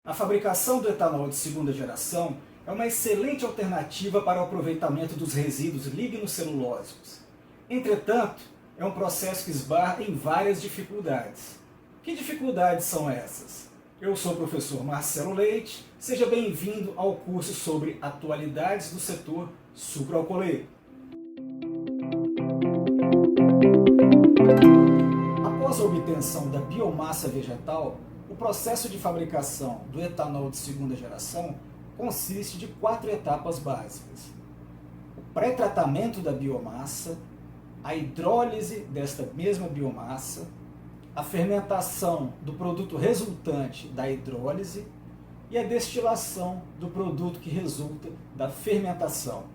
A fabricação do etanol de segunda geração é uma excelente alternativa para o aproveitamento dos resíduos lignocelulósicos. Entretanto, é um processo que esbarra em várias dificuldades. Que dificuldades são essas? Eu sou o professor Marcelo Leite, seja bem-vindo ao curso sobre atualidades do setor sucroalcooleiro. Após a obtenção da biomassa vegetal, o processo de fabricação do etanol de segunda geração consiste de 4 etapas básicas: o pré-tratamento da biomassa, a hidrólise desta mesma biomassa, a fermentação do produto resultante da hidrólise e a destilação do produto que resulta da fermentação.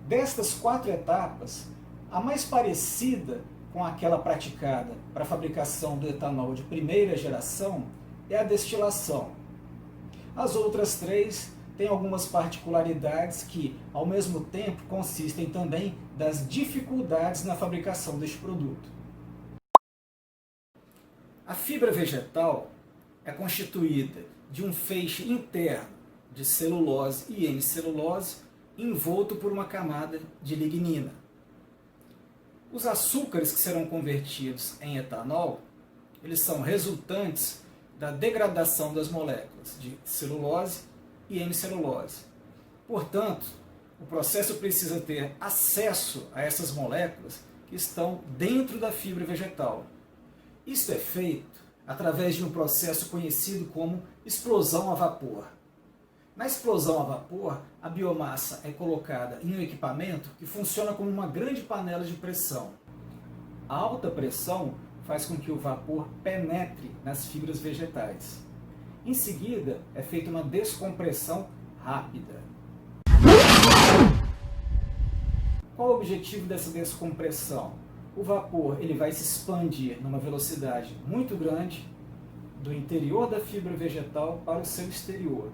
Destas 4 etapas, a mais parecida com aquela praticada para a fabricação do etanol de primeira geração é a destilação. As outras 3 têm algumas particularidades que, ao mesmo tempo, consistem também das dificuldades na fabricação deste produto. A fibra vegetal é constituída de um feixe interno de celulose e hemicelulose envolto por uma camada de lignina. Os açúcares que serão convertidos em etanol, eles são resultantes da degradação das moléculas de celulose e hemicelulose. Portanto, o processo precisa ter acesso a essas moléculas que estão dentro da fibra vegetal. Isso é feito através de um processo conhecido como explosão a vapor. Na explosão a vapor, a biomassa é colocada em um equipamento que funciona como uma grande panela de pressão. A alta pressão faz com que o vapor penetre nas fibras vegetais. Em seguida, é feita uma descompressão rápida. Qual o objetivo dessa descompressão? O vapor ele vai se expandir numa velocidade muito grande do interior da fibra vegetal para o seu exterior.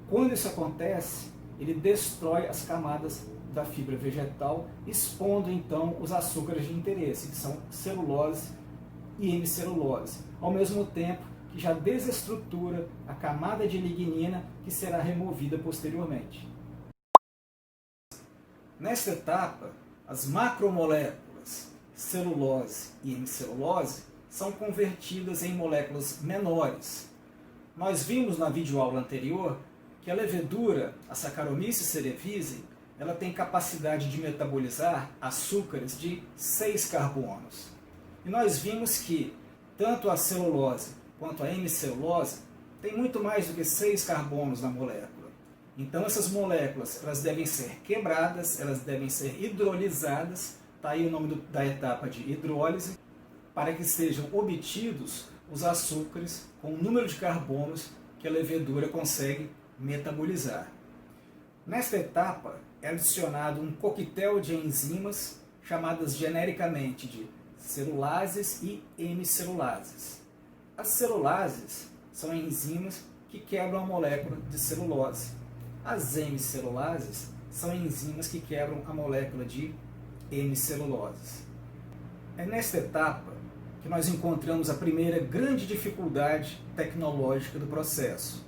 Quando isso acontece, ele destrói as camadas da fibra vegetal, expondo então os açúcares de interesse, que são celulose e hemicelulose, ao mesmo tempo que já desestrutura a camada de lignina que será removida posteriormente. Nesta etapa, as macromoléculas celulose e hemicelulose são convertidas em moléculas menores. Nós vimos na videoaula anterior que a levedura, a Saccharomyces cerevisiae, ela tem capacidade de metabolizar açúcares de 6 carbonos. E nós vimos que tanto a celulose quanto a hemicelulose tem muito mais do que 6 carbonos na molécula. Então essas moléculas elas devem ser quebradas, elas devem ser hidrolisadas, está aí o nome da etapa de hidrólise, para que sejam obtidos os açúcares com o número de carbonos que a levedura consegue metabolizar. Nesta etapa é adicionado um coquetel de enzimas chamadas genericamente de celulases e hemicelulases. As celulases são enzimas que quebram a molécula de celulose. As hemicelulases são enzimas que quebram a molécula de hemicelulose. É nesta etapa que nós encontramos a primeira grande dificuldade tecnológica do processo.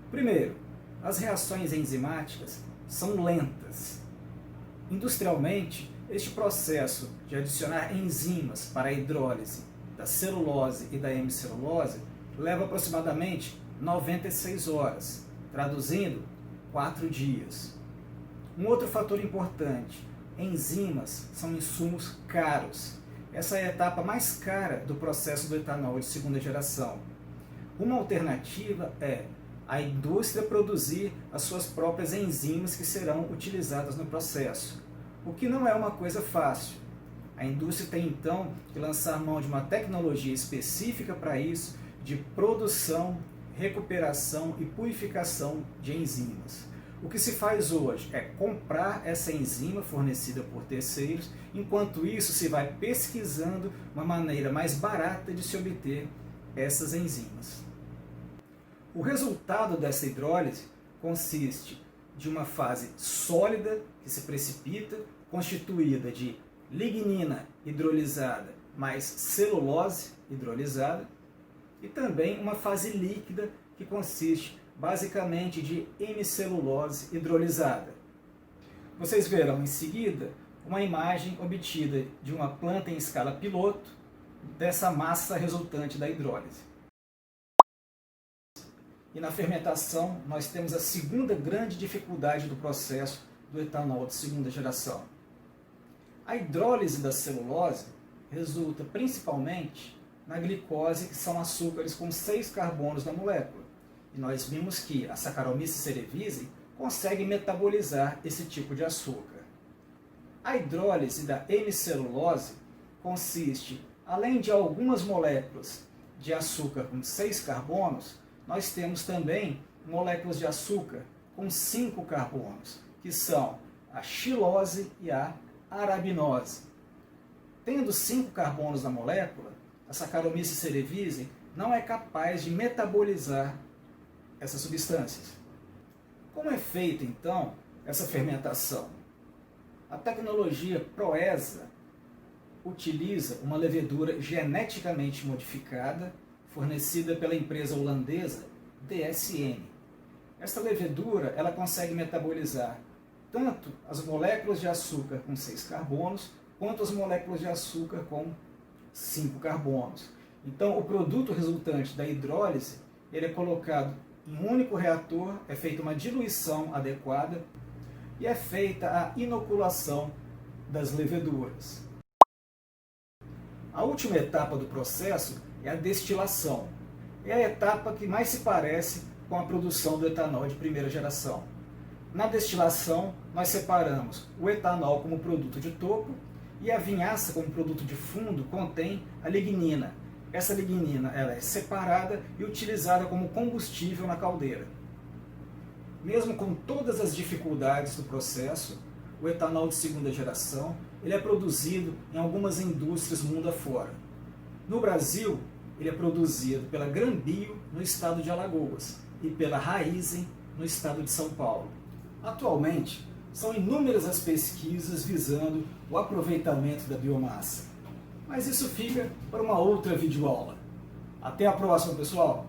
Primeiro, as reações enzimáticas são lentas. Industrialmente, este processo de adicionar enzimas para a hidrólise da celulose e da hemicelulose leva aproximadamente 96 horas, traduzindo 4 dias. Um outro fator importante: enzimas são insumos caros. Essa é a etapa mais cara do processo do etanol de segunda geração. Uma alternativa é a indústria produzir as suas próprias enzimas que serão utilizadas no processo, o que não é uma coisa fácil. A indústria tem então que lançar mão de uma tecnologia específica para isso, de produção, recuperação e purificação de enzimas. O que se faz hoje é comprar essa enzima fornecida por terceiros, enquanto isso se vai pesquisando uma maneira mais barata de se obter essas enzimas. O resultado dessa hidrólise consiste de uma fase sólida que se precipita, constituída de lignina hidrolisada mais celulose hidrolisada, e também uma fase líquida que consiste basicamente de hemicelulose hidrolisada. Vocês verão em seguida uma imagem obtida de uma planta em escala piloto dessa massa resultante da hidrólise. E na fermentação nós temos a segunda grande dificuldade do processo do etanol de segunda geração. A hidrólise da celulose resulta principalmente na glicose, que são açúcares com 6 carbonos na molécula. E nós vimos que a Saccharomyces cerevisiae consegue metabolizar esse tipo de açúcar. A hidrólise da hemicelulose consiste, além de algumas moléculas de açúcar com 6 carbonos, nós temos também moléculas de açúcar com 5 carbonos, que são a xilose e a arabinose. Tendo 5 carbonos na molécula, a Saccharomyces cerevisiae não é capaz de metabolizar essas substâncias. Como é feita, então, essa fermentação? A tecnologia Proesa utiliza uma levedura geneticamente modificada, fornecida pela empresa holandesa DSM. Esta levedura ela consegue metabolizar tanto as moléculas de açúcar com 6 carbonos, quanto as moléculas de açúcar com 5 carbonos. Então, o produto resultante da hidrólise ele é colocado em um único reator, é feita uma diluição adequada e é feita a inoculação das leveduras. A última etapa do processo é a destilação. É a etapa que mais se parece com a produção do etanol de primeira geração. Na destilação, nós separamos o etanol como produto de topo e a vinhaça como produto de fundo contém a lignina. Essa lignina ela é separada e utilizada como combustível na caldeira. Mesmo com todas as dificuldades do processo, o etanol de segunda geração ele é produzido em algumas indústrias mundo afora. No Brasil, ele é produzido pela Granbio, no estado de Alagoas, e pela Raízen, no estado de São Paulo. Atualmente, são inúmeras as pesquisas visando o aproveitamento da biomassa. Mas isso fica para uma outra videoaula. Até a próxima, pessoal!